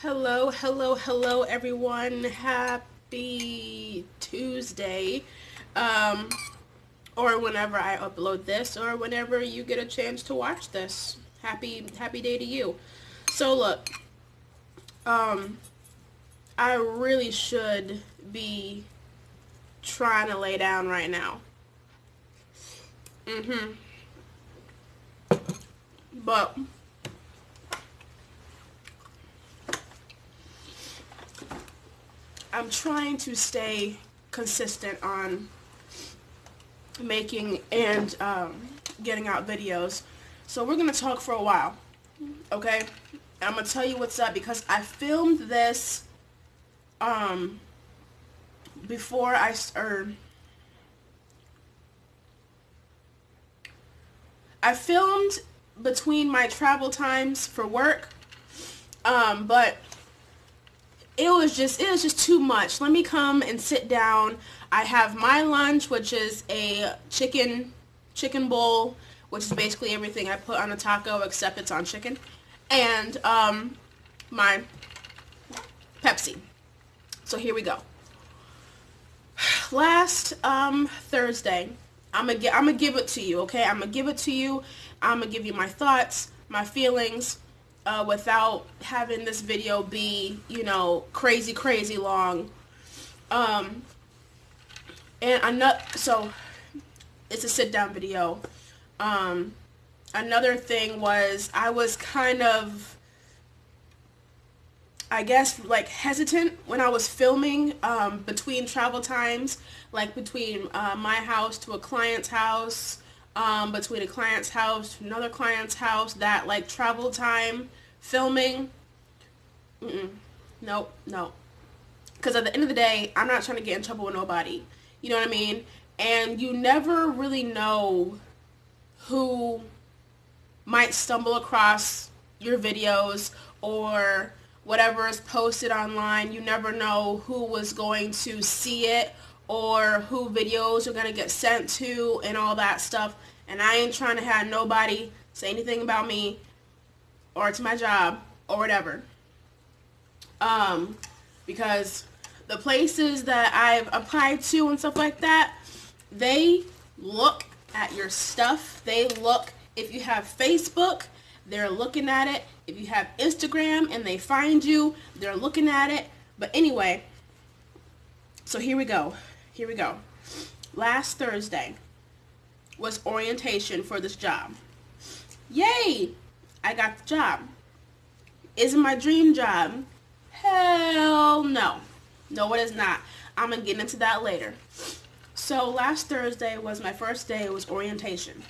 Hello, hello, hello, everyone. Happy Tuesday. Um, or whenever I upload this, or whenever you get a chance to watch this. Happy day to you. So look, um, I really should be trying to lay down right now. Mm-hmm. But I'm trying to stay consistent on making and getting out videos. So we're gonna talk for a while, okay? I'm gonna tell you what's up because I filmed this um before I filmed between my travel times for work, but it was just too much. Let me come and sit down. I have my lunch, which is a chicken bowl, which is basically everything I put on a taco except it's on chicken, and my Pepsi. So here we go. Last Thursday, I'm gonna give it to you, okay? I'm gonna give it to you. I'm gonna give you my thoughts, my feelings, without having this video be, crazy long. Um, and so it's a sit down video. Um, Another thing was I was kind of, I guess, like hesitant when I was filming between travel times, like between my house to a client's house, between a client's house to another client's house, that like travel time filming. Nope, no. Because at the end of the day, I'm not trying to get in trouble with nobody. You know what I mean? And you never really know who might stumble across your videos or whatever is posted online. You never know who was going to see it or who videos are going to get sent to and all that stuff. And I ain't trying to have nobody say anything about me or to my job or whatever. Because the places that I've applied to and stuff like that, they look at your stuff. They look, if you have Facebook, they're looking at it. If you have Instagram and they find you, they're looking at it. But anyway, so here we go. Here we go. Last Thursday was orientation for this job. Yay! I got the job. Is it my dream job? Hell no. No, it is not. I'm going to get into that later. So last Thursday was my first day. It was orientation.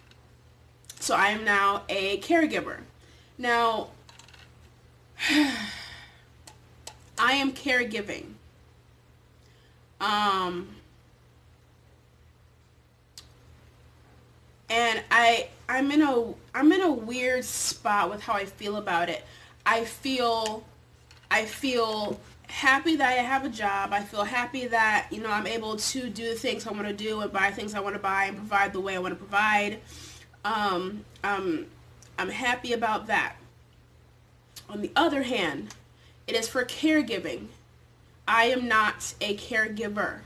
So I am now a caregiver. Now, I am caregiving. And I'm in a weird spot with how I feel about it. I feel happy that I have a job. I feel happy that, I'm able to do the things I want to do and buy things I want to buy and provide the way I want to provide. I'm happy about that. On the other hand, it is for caregiving. I am not a caregiver.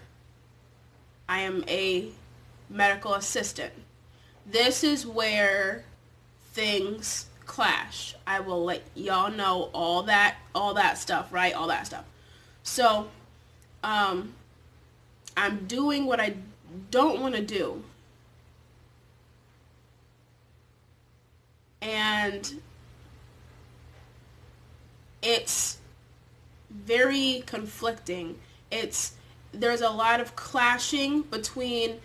I am a medical assistant. This is where things clash. I will let y'all know all that stuff, right? All that stuff. So, I'm doing what I don't want to do. And it's very conflicting. There's a lot of clashing between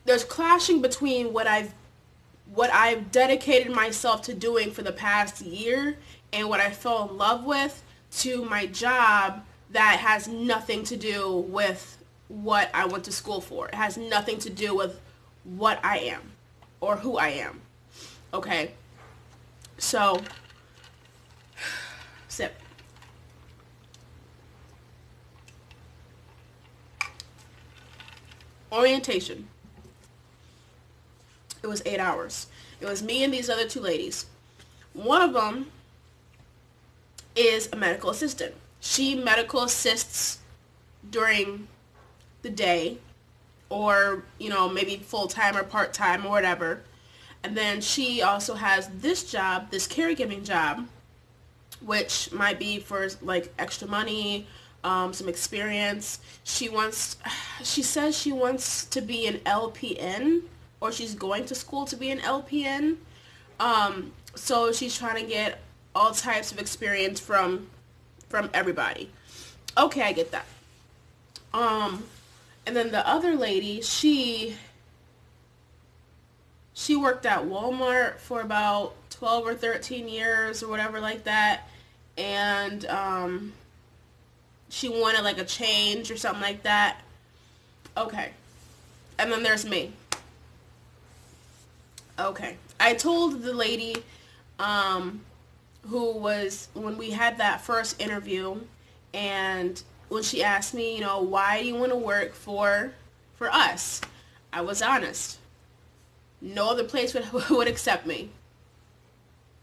what I've dedicated myself to doing for the past year and what I fell in love with, to my job that has nothing to do with what I went to school for. It has nothing to do with what I am or who I am. Okay? So, sip. Orientation. It was 8 hours. It was me and these other two ladies. One of them is a medical assistant. She medical assists during the day, or, you know, maybe full-time or part-time or whatever. And then she also has this job, this caregiving job, which might be for like extra money, some experience. She says she wants to be an LPN, or she's going to school to be an LPN. So she's trying to get all types of experience from everybody. Okay, I get that. And then the other lady, she worked at Walmart for about 12 or 13 years or whatever like that. And she wanted like a change or something like that. Okay. And then there's me. Okay. I told the lady who was, when we had that first interview, and when she asked me, you know, why do you want to work for us? I was honest. No other place would accept me.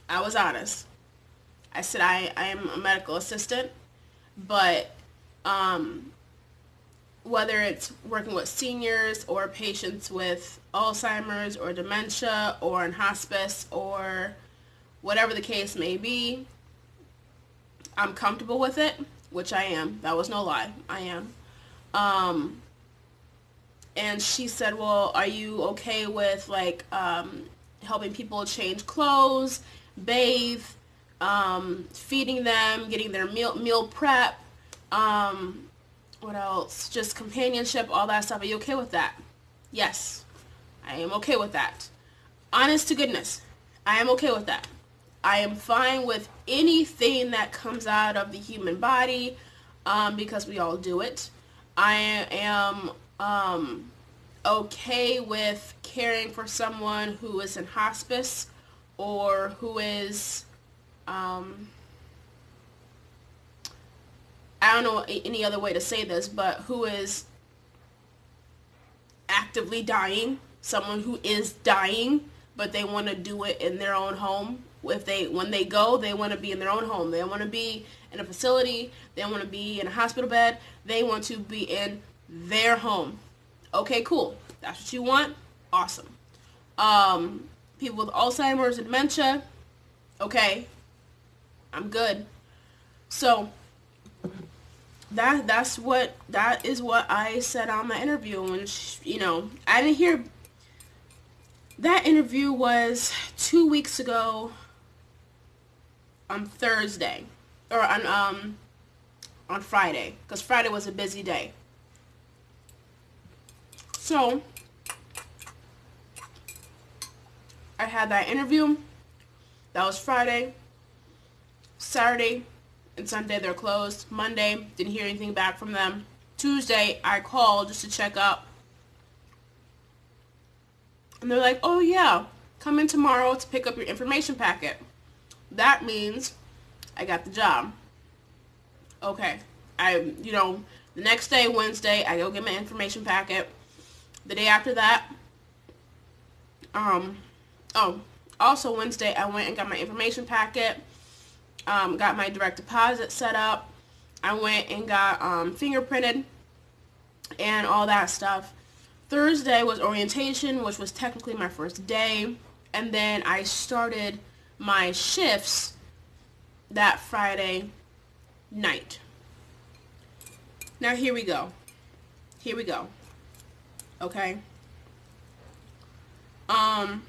I was honest. I said I am a medical assistant, but whether it's working with seniors or patients with Alzheimer's or dementia or in hospice or whatever the case may be, I'm comfortable with it, which I am. That was no lie. I am. And she said, well, are you okay with like helping people change clothes, bathe, feeding them, getting their meal prep, what else? Just companionship, all that stuff. Are you okay with that? Yes, I am okay with that. Honest to goodness, I am okay with that. I am fine with anything that comes out of the human body, because we all do it. I am okay with caring for someone who is in hospice, or who is, I don't know any other way to say this, but who is actively dying, someone who is dying, but they want to do it in their own home. When they go, they want to be in their own home. They don't want to be in a facility. They don't want to be in a hospital bed. They want to be in their home. Okay, cool. That's what you want? Awesome. People with Alzheimer's and dementia, okay, I'm good. So that is what I said on my interview. And you know, I didn't hear. That interview was 2 weeks ago on Thursday, or on Friday, because Friday was a busy day. So I had that interview. That was Friday. Saturday and Sunday they're closed. Monday, didn't hear anything back from them. Tuesday, I called just to check up. And they're like, oh yeah, come in tomorrow to pick up your information packet. That means I got the job. Okay. The next day, Wednesday, I go get my information packet. The day after that, also Wednesday, I went and got my information packet, got my direct deposit set up. I went and got fingerprinted and all that stuff. Thursday was orientation, which was technically my first day, and then I started my shifts that Friday night. Now here we go. Okay. I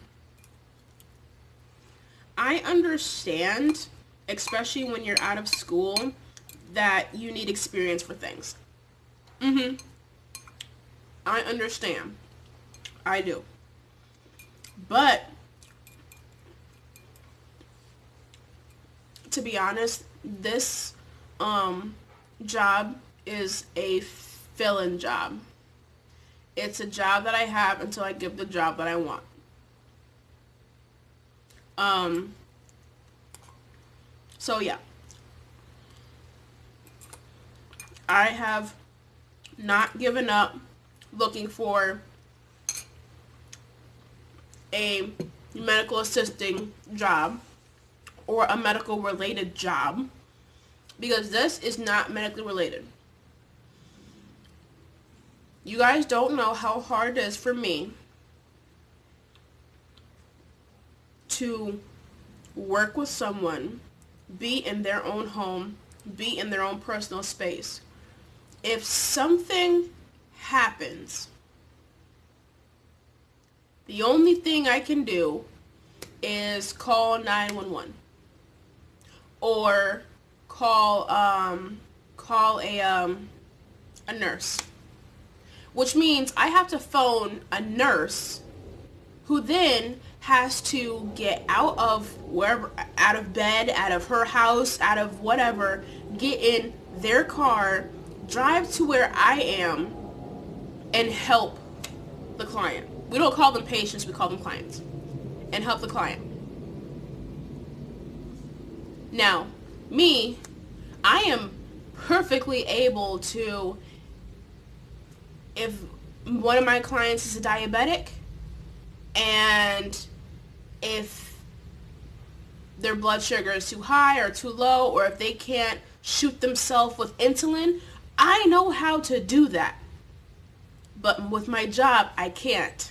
understand, especially when you're out of school, that you need experience for things. I understand. I do. But to be honest, this job is a fill-in job. It's a job that I have until I get the job that I want. So yeah. I have not given up looking for a medical assisting job or a medical related job. because this is not medically related. You guys don't know how hard it is for me to work with someone, be in their own home, be in their own personal space. If something happens, the only thing I can do is call 911 or call a nurse, which means I have to phone a nurse who then has to get out of wherever, out of bed, out of her house, out of whatever, get in their car, drive to where I am, and help the client. We don't call them patients, we call them clients. And help the client. Now, me, I am perfectly able to, if one of my clients is a diabetic, and if their blood sugar is too high or too low, or if they can't shoot themselves with insulin, I know how to do that. But with my job, I can't.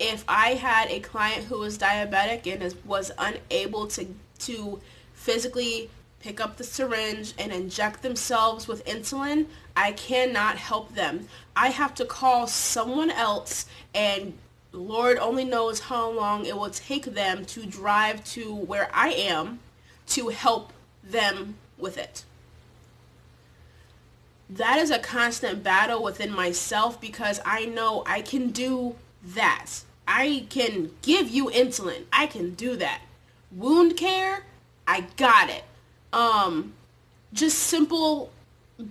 If I had a client who was diabetic and was unable to physically pick up the syringe and inject themselves with insulin, I cannot help them. I have to call someone else, and Lord only knows how long it will take them to drive to where I am to help them with it. That is a constant battle within myself, because I know I can do that. I can give you insulin. I can do that. Wound care, I got it. Just simple,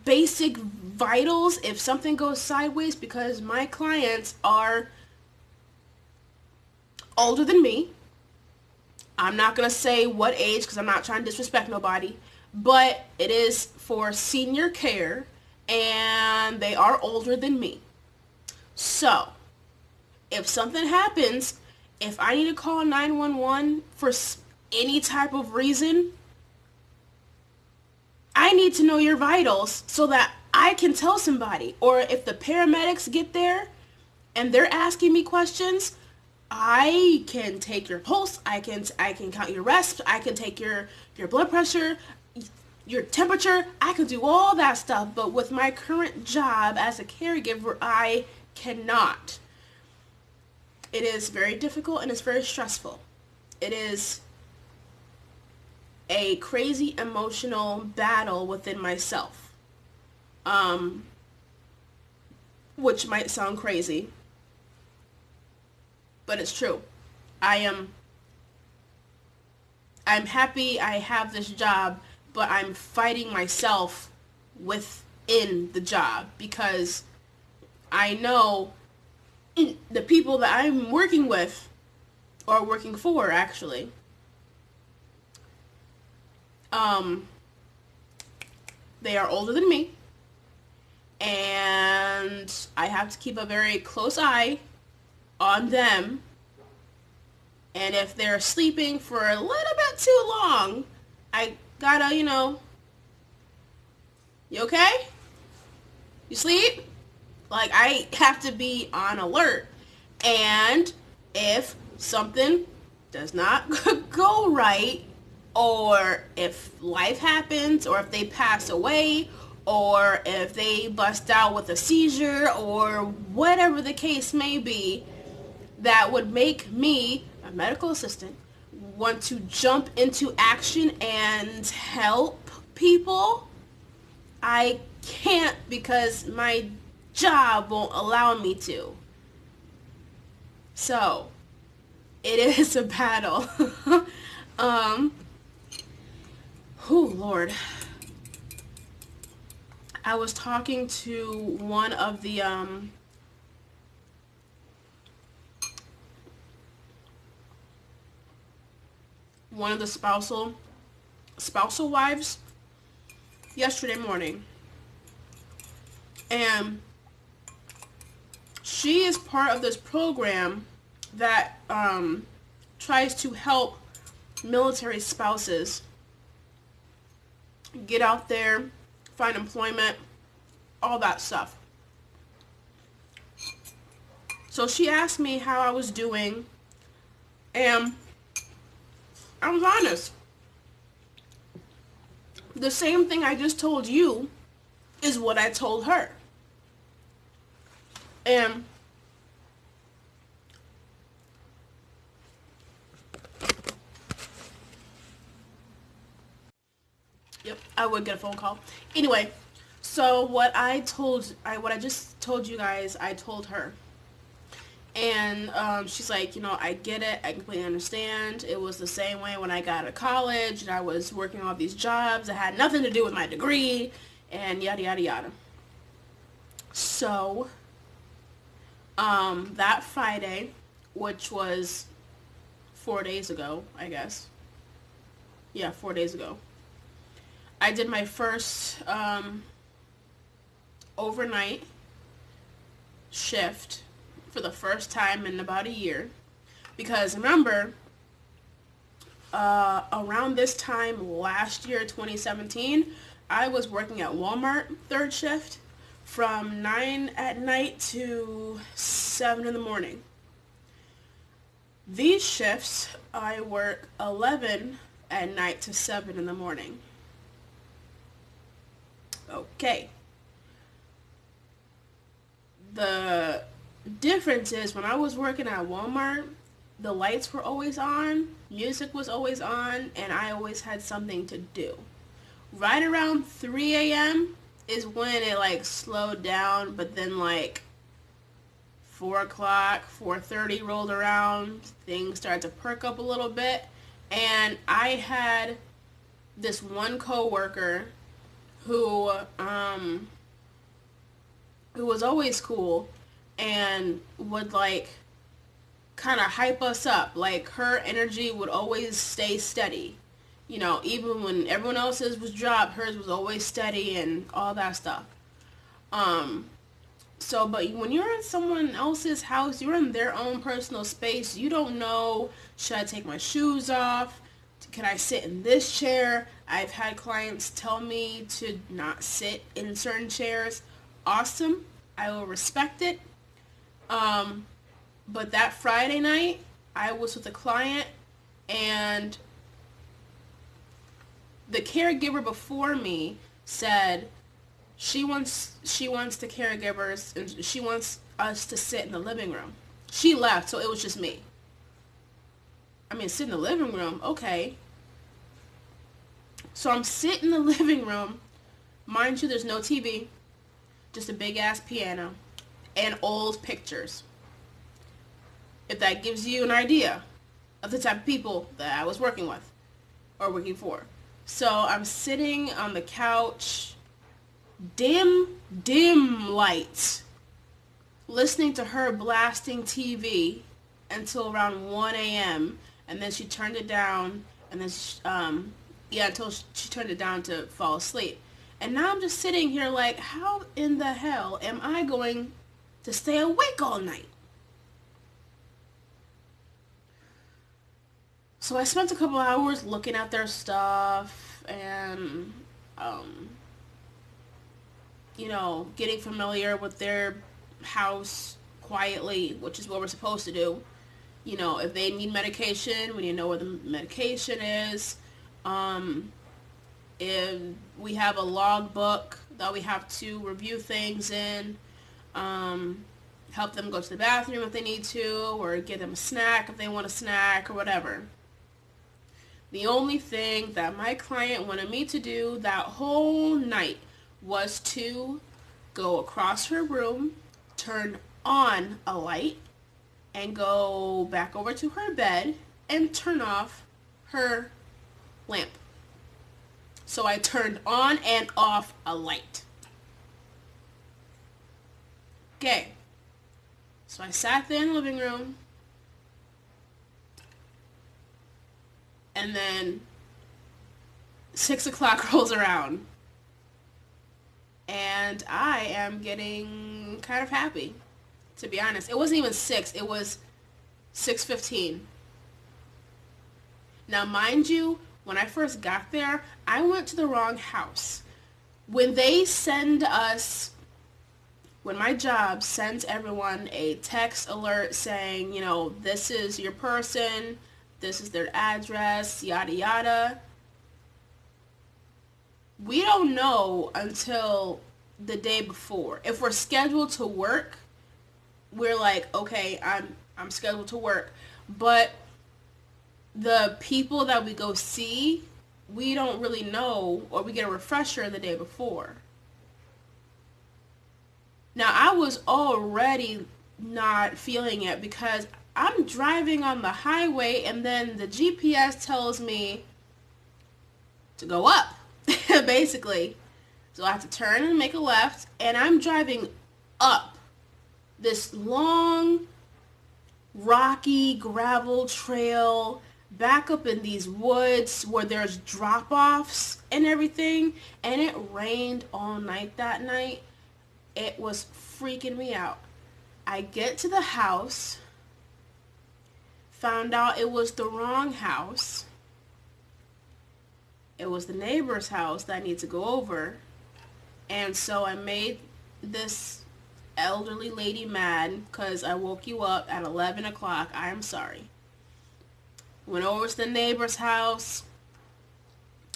basic vitals if something goes sideways, because my clients are older than me. I'm not going to say what age because I'm not trying to disrespect nobody, but it is for senior care, and they are older than me. So, if something happens, if I need to call 911 for any type of reason, I need to know your vitals so that I can tell somebody. Or if the paramedics get there and they're asking me questions, I can take your pulse, I can count your reps, I can take your blood pressure, your temperature, I can do all that stuff. But with my current job as a caregiver, I cannot. It is very difficult and it's very stressful. It is a crazy emotional battle within myself, which might sound crazy, but it's true. I'm happy I have this job, but I'm fighting myself within the job, because I know the people that I'm working with, or working for actually, they are older than me, and I have to keep a very close eye on them. And if they're sleeping for a little bit too long, I gotta, you okay? You sleep? Like, I have to be on alert. And if something does not go right, or if life happens, or if they pass away, or if they bust out with a seizure, or whatever the case may be, that would make me, a medical assistant, want to jump into action and help people, I can't, because my job won't allow me to. So, it is a battle. Oh, Lord. I was talking to one of the, spousal wives yesterday morning. And she is part of this program that tries to help military spouses get out there, find employment, all that stuff. So she asked me how I was doing, and I was honest. The same thing I just told you is what I told her. And yep, I would get a phone call. Anyway, so what I just told you guys, I told her. And she's like, I get it. I completely understand. It was the same way when I got out of college and I was working all these jobs that had nothing to do with my degree and yada, yada, yada. So, that Friday, which was 4 days ago, I guess. Yeah, 4 days ago. I did my first overnight shift for the first time in about a year, because remember, around this time last year, 2017, I was working at Walmart third shift from 9 at night to 7 in the morning. These shifts, I work 11 at night to 7 in the morning. Okay. The difference is when I was working at Walmart, the lights were always on, music was always on, and I always had something to do. Right around 3 a.m. is when it like slowed down, but then like 4 o'clock, 4:30 rolled around, things started to perk up a little bit, and I had this one coworker who was always cool and would like kind of hype us up. Like her energy would always stay steady. Even when everyone else's was dropped, hers was always steady and all that stuff. But when you're in someone else's house, you're in their own personal space. You don't know, should I take my shoes off? Can I sit in this chair? I've had clients tell me to not sit in certain chairs. Awesome. I will respect it. But that Friday night, I was with a client, and the caregiver before me said she wants the caregivers, and she wants us to sit in the living room. She left, so it was just me. I mean, sit in the living room, okay. So I'm sitting in the living room. Mind you, there's no TV, just a big ass piano and old pictures. If that gives you an idea of the type of people that I was working with or working for. So I'm sitting on the couch, dim lights, listening to her blasting TV until around 1 a.m. And then she turned it down, and then until she turned it down to fall asleep. And now I'm just sitting here like, how in the hell am I going to stay awake all night? So I spent a couple hours looking at their stuff and, getting familiar with their house quietly, which is what we're supposed to do. If they need medication, we need to know where the medication is. If we have a log book that we have to review things in, help them go to the bathroom if they need to, or get them a snack if they want a snack or whatever. The only thing that my client wanted me to do that whole night was to go across her room, turn on a light, and go back over to her bed and turn off her lamp. So I turned on and off a light. Okay. So I sat there in the living room, and then 6 o'clock rolls around, and I am getting kind of happy, to be honest. It wasn't even 6, it was 6:15. Now, mind you, When I first got there, I went to the wrong house. When they send us, when my job sends everyone a text alert saying, this is your person, this is their address, yada yada, we don't know until the day before. If we're scheduled to work, we're like, okay, I'm scheduled to work. But the people that we go see, we don't really know, or we get a refresher the day before. Now, I was already not feeling it because I'm driving on the highway and then the GPS tells me to go up, basically. So I have to turn and make a left, and I'm driving up this long, rocky gravel trail back up in these woods where there's drop-offs and everything, and it rained all night that night. It was freaking me out. I get to the house, found out it was the wrong house. It was the neighbor's house that I need to go over. And so I made this elderly lady mad because I woke you up at 11 o'clock. I am sorry. Went over to the neighbor's house.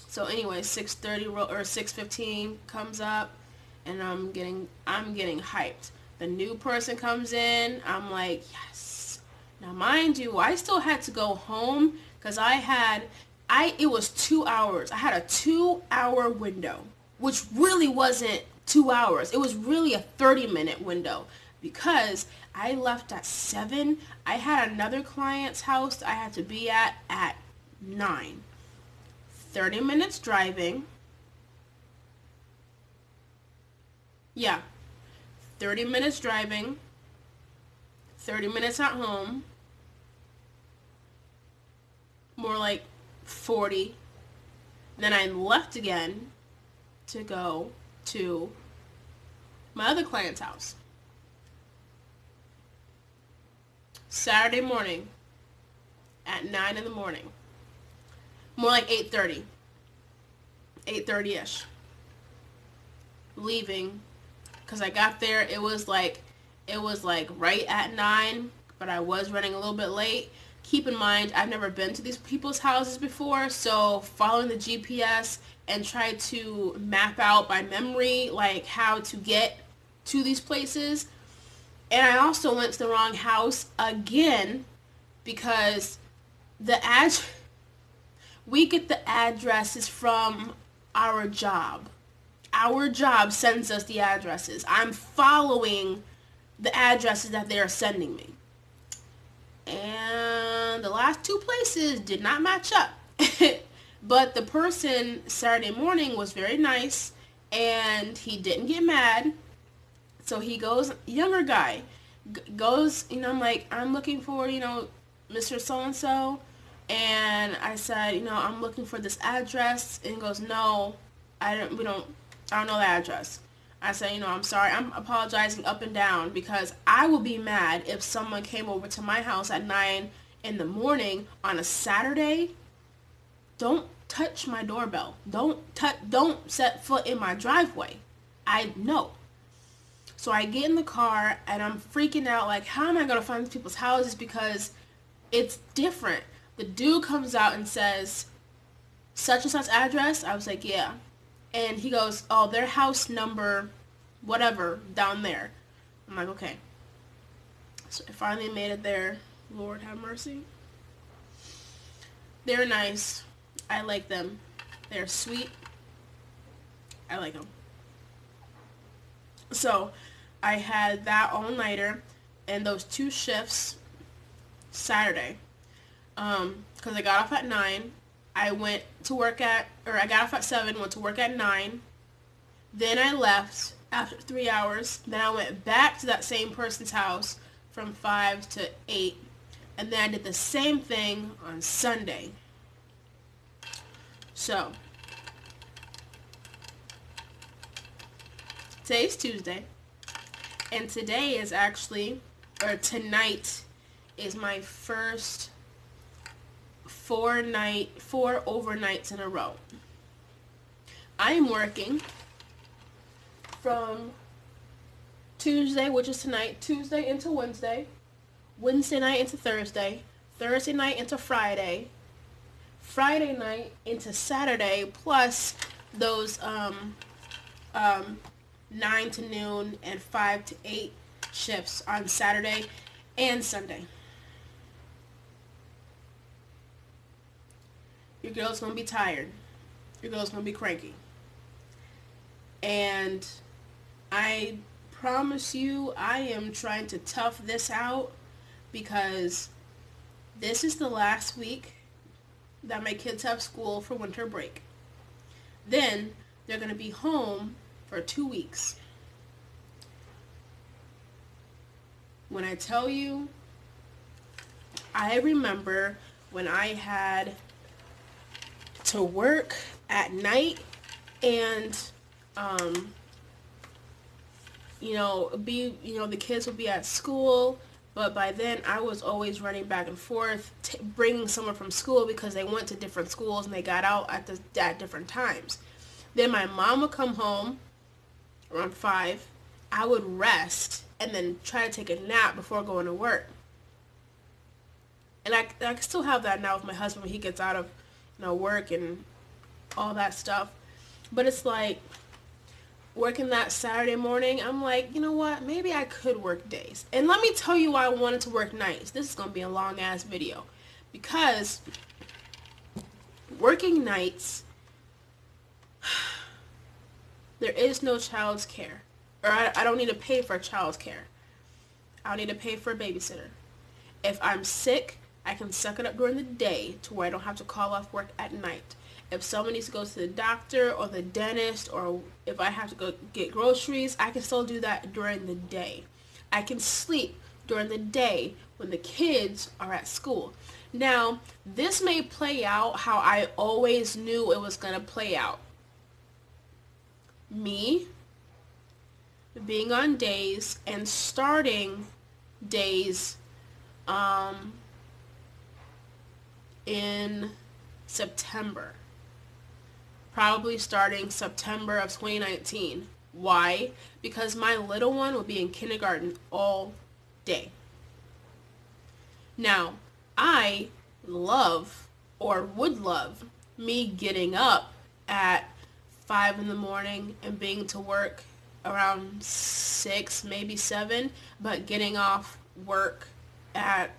So anyway, 6:30 or 6:15 comes up, and I'm getting hyped. The new person comes in. I'm like, yes. Now, mind you, I still had to go home because it was 2 hours. I had a 2-hour window, which really wasn't 2 hours. It was really a 30-minute window because I left at 7. I had another client's house I had to be at 9. 30 minutes driving. Yeah. 30 minutes driving. 30 minutes at home. More like 40. Then I left again to go to my other client's house. Saturday morning at 9 in the morning. More like 8:30. 8:30-ish. Leaving. Because I got there, it was like right at 9, but I was running a little bit late. Keep in mind, I've never been to these people's houses before, so following the GPS and try to map out by memory, like, how to get to these places. And I also went to the wrong house again because we get the addresses from our job. Our job sends us the addresses. I'm following the addresses that they are sending me. And the last 2 places did not match up. But the person Saturday morning was very nice, and he didn't get mad. So he goes, younger guy, goes, I'm like, I'm looking for, Mr. So-and-so. And I said, I'm looking for this address. And he goes, no, I don't know the address. I said, I'm sorry. I'm apologizing up and down because I will be mad if someone came over to my house at 9 in the morning on a Saturday. Don't touch my doorbell. Don't set foot in my driveway. I know. So I get in the car and I'm freaking out like, how am I going to find these people's houses because it's different. The dude comes out and says, such and such address? I was like, yeah. And he goes, oh, their house number, whatever, down there. I'm like, okay. So I finally made it there. Lord have mercy. They're nice. I like them. They're sweet. I like them. So I had that all-nighter and those 2 shifts Saturday. Because I got off at 9. I got off at 7, went to work at 9. Then I left after 3 hours. Then I went back to that same person's house from 5 to 8. And then I did the same thing on Sunday. So, today's Tuesday. And today is tonight is my first 4 overnights in a row. I am working from Tuesday, which is tonight, Tuesday into Wednesday, Wednesday night into Thursday, Thursday night into Friday, Friday night into Saturday, plus those 9 to noon and 5 to 8 shifts on Saturday and Sunday. Your girl's going to be tired. Your girl's going to be cranky. And I promise you, I am trying to tough this out because this is the last week that my kids have school for winter break. Then they're going to be home for 2 weeks. When I tell you, I remember when I had to work at night and the kids would be at school, but by then I was always running back and forth, bringing someone from school because they went to different schools and they got out at different times. Then my mom would come home around 5. I would rest and then try to take a nap before going to work. And I still have that now with my husband when he gets out of work and all that stuff. But it's like, working that Saturday morning, I'm like, you know what? Maybe I could work days. And let me tell you why I wanted to work nights. This is going to be a long-ass video. Because working nights, there is no child's care. Or I don't need to pay for child's care. I don't need to pay for a babysitter. If I'm sick, I can suck it up during the day to where I don't have to call off work at night. If someone needs to go to the doctor or the dentist, or if I have to go get groceries, I can still do that during the day. I can sleep during the day when the kids are at school. Now, this may play out how I always knew it was going to play out. Me being on days and starting days in September. Probably starting September of 2019. Why? Because my little one will be in kindergarten all day. Now, I love, or would love, me getting up at 5 in the morning and being to work around 6, maybe 7, but getting off work at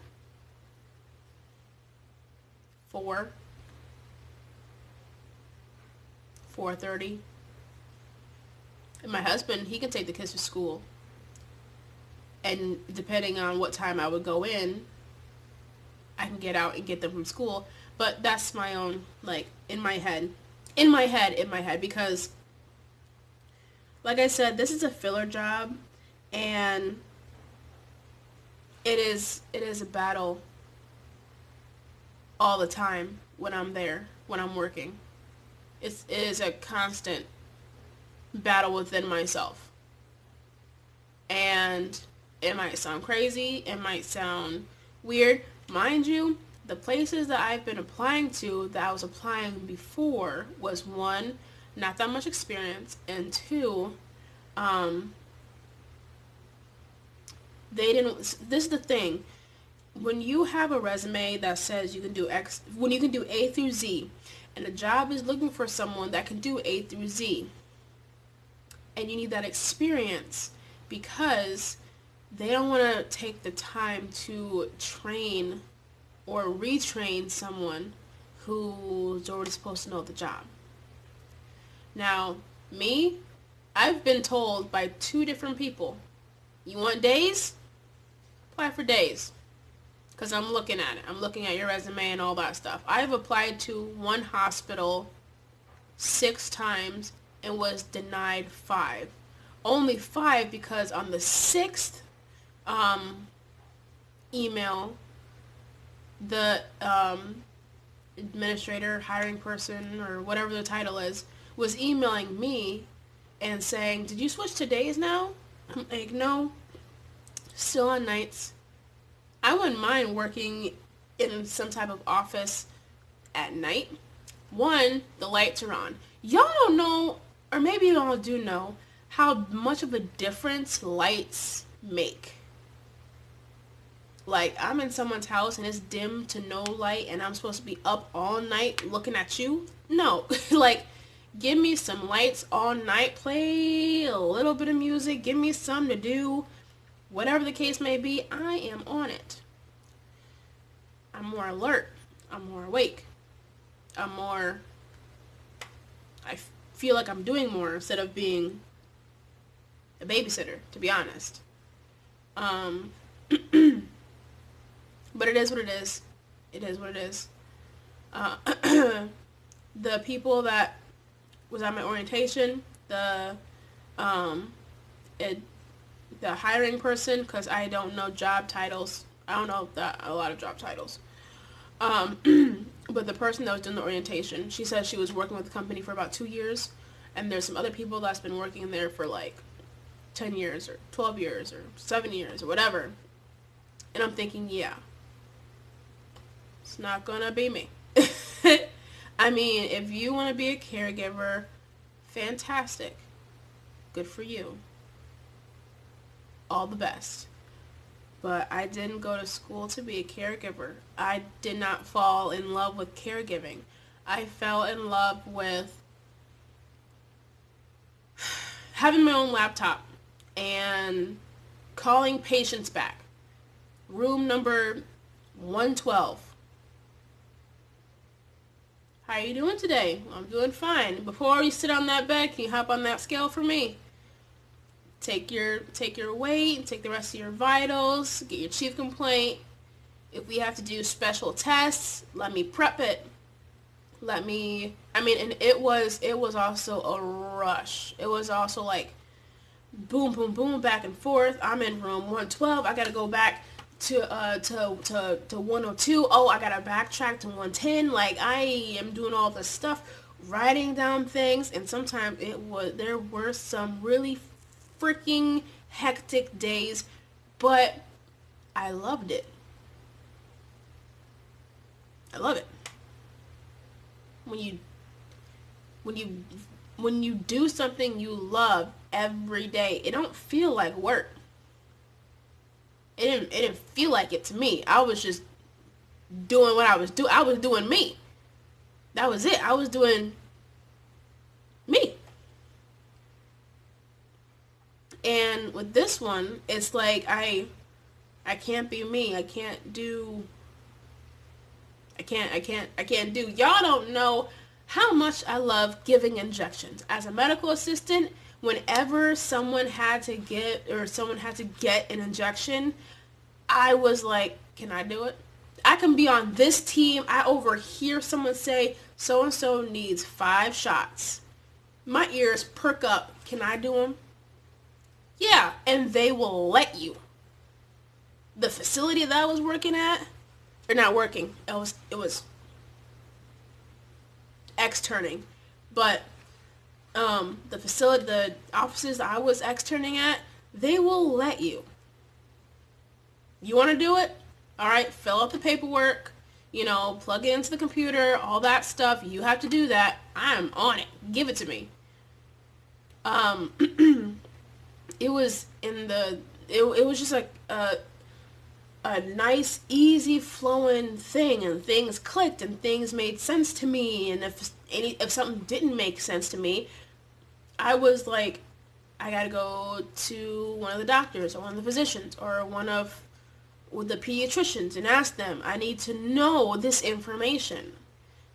4:30. And my husband, he can take the kids to school. And depending on what time I would go in, I can get out and get them from school. But that's my own, in my head, because, like I said, this is a filler job, and it is a battle all the time when I'm there, when I'm working. It is a constant battle within myself. And it might sound crazy, it might sound weird. Mind you, the places that I've been applying to, that I was applying before, was 1, not that much experience, and 2, they didn't, this is the thing, when you have a resume that says you can do X, when you can do A through Z, and the job is looking for someone that can do A through Z, and you need that experience, because they don't want to take the time to train or retrain someone who's already supposed to know the job. Now, me, I've been told by 2 different people, you want days? Apply for days. Because I'm looking at it. I'm looking at your resume and all that stuff. I've applied to 1 hospital 6 times and was denied 5. Only 5 because on the 6th email, the administrator, hiring person, or whatever the title is, was emailing me and saying, did you switch to days now? I'm like, no, still on nights. I wouldn't mind working in some type of office at night, one, the lights are on. Y'all don't know, or maybe y'all do know, how much of a difference lights make. Like, I'm in someone's house and it's dim to no light and I'm supposed to be up all night looking at you? No. Like, give me some lights all night, play a little bit of music, give me something to do. Whatever the case may be, I am on it. I'm more alert. I'm more awake. I feel like I'm doing more instead of being a babysitter, to be honest. But it is what it is. It is what it is. The people that was at my orientation, the hiring person, because I don't know job titles. I don't know a lot of job titles. But the person that was doing the orientation, she said she was working with the company for about 2 years, and there's some other people that's been working there for like 10 years or 12 years or 7 years or whatever. And I'm thinking, yeah, it's not gonna be me. I mean, if you want to be a caregiver, fantastic. Good for you. All the best. But I didn't go to school to be a caregiver. I did not fall in love with caregiving. I fell in love with having my own laptop and calling patients back. Room number 112. How are you doing today? I'm doing fine. Before you sit on that bed, can you hop on that scale for me? Take your weight, take the rest of your vitals, get your chief complaint. If we have to do special tests, let me prep it. And it was also a rush. It was also like boom, boom, boom, back and forth. I'm in room 112. I gotta go back to 102. Oh, I gotta backtrack to 110. Like, I am doing all this stuff, writing down things, and sometimes there were some really freaking hectic days, but I loved it. I love it. When you do something you love every day, it don't feel like work. It didn't feel like it to me. I was just doing what I was doing. I was doing me. That was it. I was doing me. And with this one, it's like I can't be me. I can't do. Y'all don't know how much I love giving injections. As a medical assistant, whenever someone had to get an injection, I was like, can I do it? I can be on this team. I overhear someone say, so-and-so needs 5 shots. My ears perk up. Can I do them? Yeah, and they will let you. The facility that I was working at, or not working, it was externing, but the facility, the offices I was externing at, they will let you. You want to do it? All right, fill out the paperwork, plug it into the computer, all that stuff. You have to do that. I'm on it. Give it to me. It was it was just like a nice, easy flowing thing, and things clicked and things made sense to me. And if something didn't make sense to me, I was like, I gotta go to one of the doctors or one of the physicians or one of the pediatricians and ask them. I need to know this information.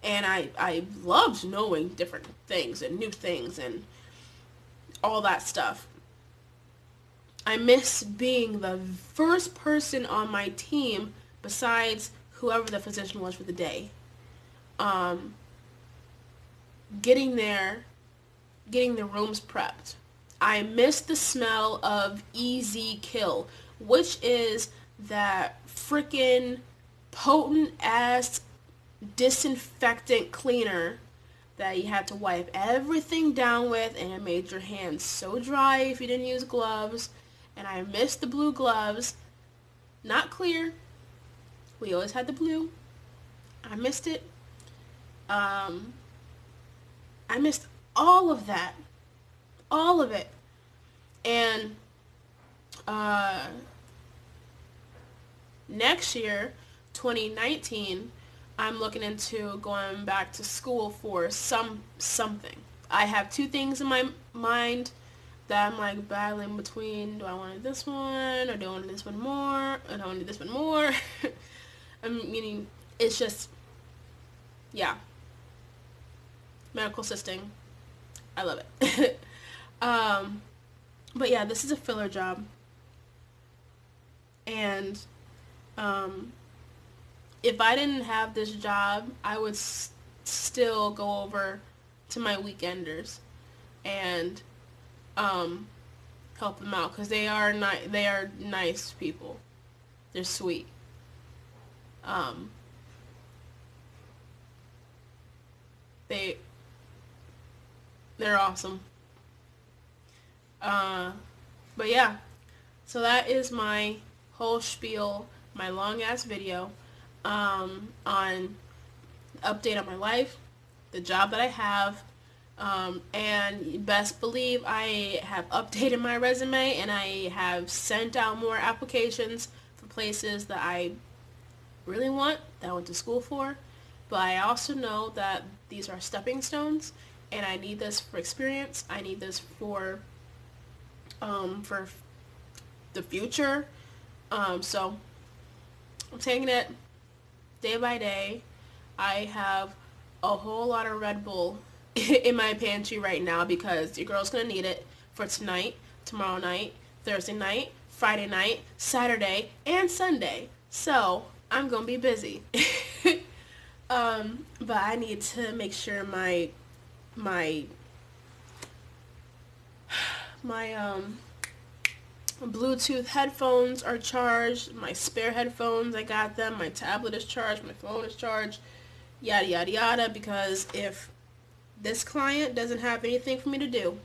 And I loved knowing different things and new things and all that stuff. I miss being the first person on my team besides whoever the physician was for the day. Getting there, getting the rooms prepped. I miss the smell of Easy Kill, which is that freaking potent ass disinfectant cleaner that you had to wipe everything down with, and it made your hands so dry if you didn't use gloves. And I missed the blue gloves. Not clear. We always had the blue. I missed it. I missed all of that. All of it. And next year, 2019, I'm looking into going back to school for something. I have two things in my mind that I'm like battling between. Do I want this one, or do I want this one more, or do I want this one more? I mean, it's just, yeah. Medical assisting. I love it. But yeah, this is a filler job. And if I didn't have this job, I would still go over to my weekenders and help them out, because they are nice people. They're sweet. They're awesome. But yeah, so that is my whole spiel, my long ass video on update on my life, the job that I have, and best believe I have updated my resume, and I have sent out more applications for places that I really want, that I went to school for. But I also know that these are stepping stones, and I need this for experience. I need this for the future. So I'm taking it day by day. I have a whole lot of Red Bull in my pantry right now, because your girl's gonna need it for tonight, tomorrow night, Thursday night, Friday night, Saturday, and Sunday. So I'm gonna be busy. But I need to make sure my Bluetooth headphones are charged, my spare headphones, I got them, my tablet is charged, my phone is charged, yada yada yada, because if this client doesn't have anything for me to do,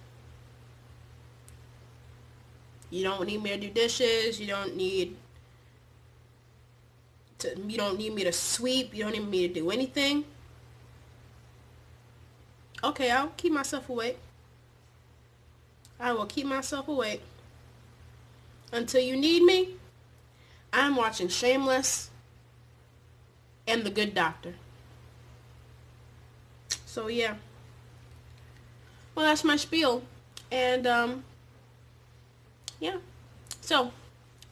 you don't need me to do dishes, you don't need me to sweep, you don't need me to do anything, okay, I'll keep myself awake. I will keep myself awake. Until you need me, I'm watching Shameless and The Good Doctor. So yeah. Well, that's my spiel. And yeah. So,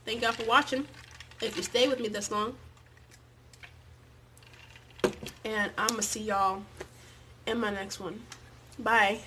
thank y'all for watching. If you stay with me this long. And I'm going to see y'all in my next one. Bye.